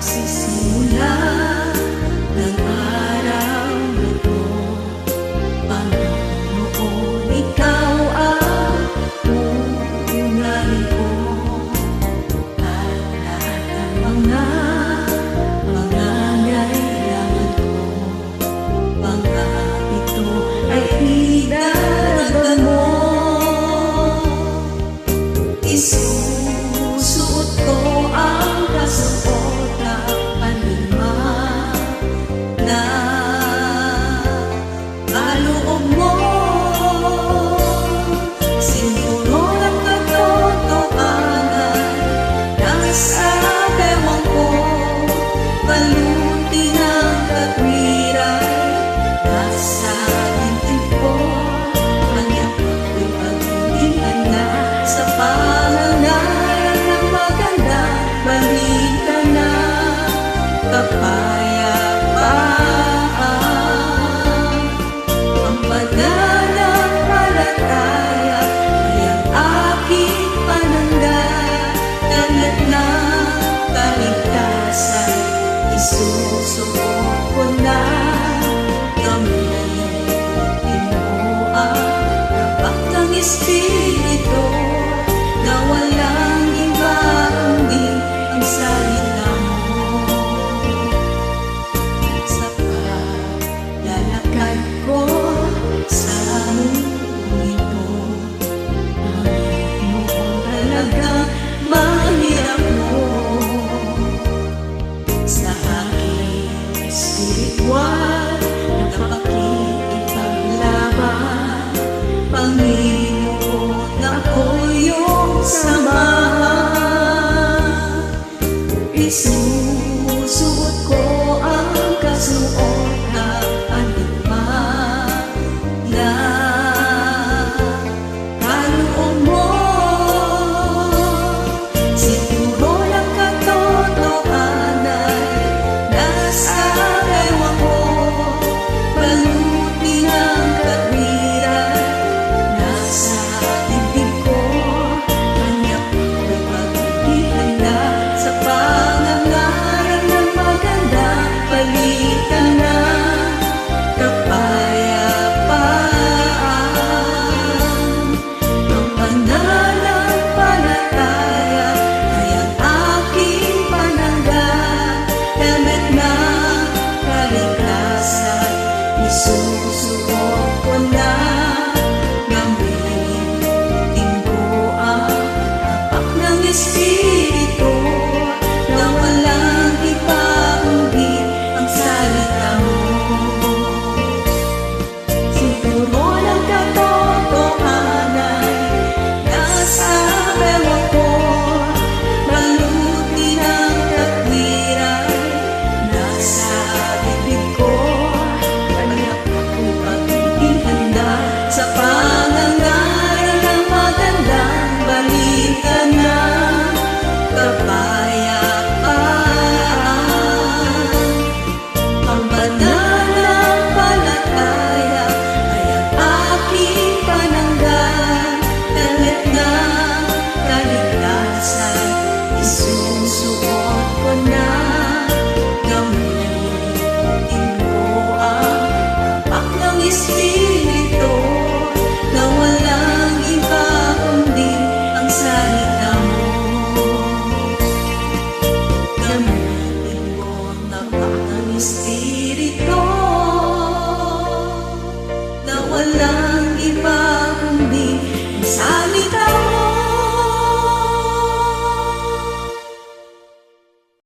Pagsisimula ng araw na to, Panginoon, Ikaw ang uunahin ko. At lahat ng mga pangangailangan ko, mga ito ay idadagdag mo. Isusuot ko ang kasuot na panlima na kaloob mo. Siguro ang katotohanan nasa bewang ko, baluti ng katwiran nasa dibdib ko. Kanyang ako'y paghindihan na sa pangangaral ng magandang balita na kapayapaan. Ang pananampalataya ay ang aking pananampalataya na kaligtasan. Isusuot ko na, gamitin mo ang tapat ng Espiritu na walang iba kundi ang salita mo. Sa paglalakad ko sa mundong ito, Panginoon, talagang mahirap mo. Sa aking espiritual na pakikipaglaban, Panginoon, ako iyong samahan. Isusuot ko ang kasuot ng panlima na kaloob mo. Siguro lang katotohanan nasa ewan ko, baluti ng katwiran nasa dibdib ko. Kanyang ako'y paghindihan na sa pangangaral ng magandang balita na kapayapaan. Ang pananampalataya ay ang aking pananampalataya na kaligtasan. Isusuot ko na, gamitin ko ang tapat ng Espiritu na walang iba kundi ang salita mo. Siguro lang katotohanan nasa bewang ko, baluti ng katwiran nasa bibig ko. Kanya ako'y paghindihan na sa pangangaral ng magandang balita na kapayapaan. Ang pananampalataya ay ang aking pananampalataya na kaligtasan. Isusuot ko na, gamitin ko ang tapat ng Espiritu na walang iba kundi ang salita mo. Gamitin ko ang tapat ng Espiritu na walang iba kundi ang salita mo.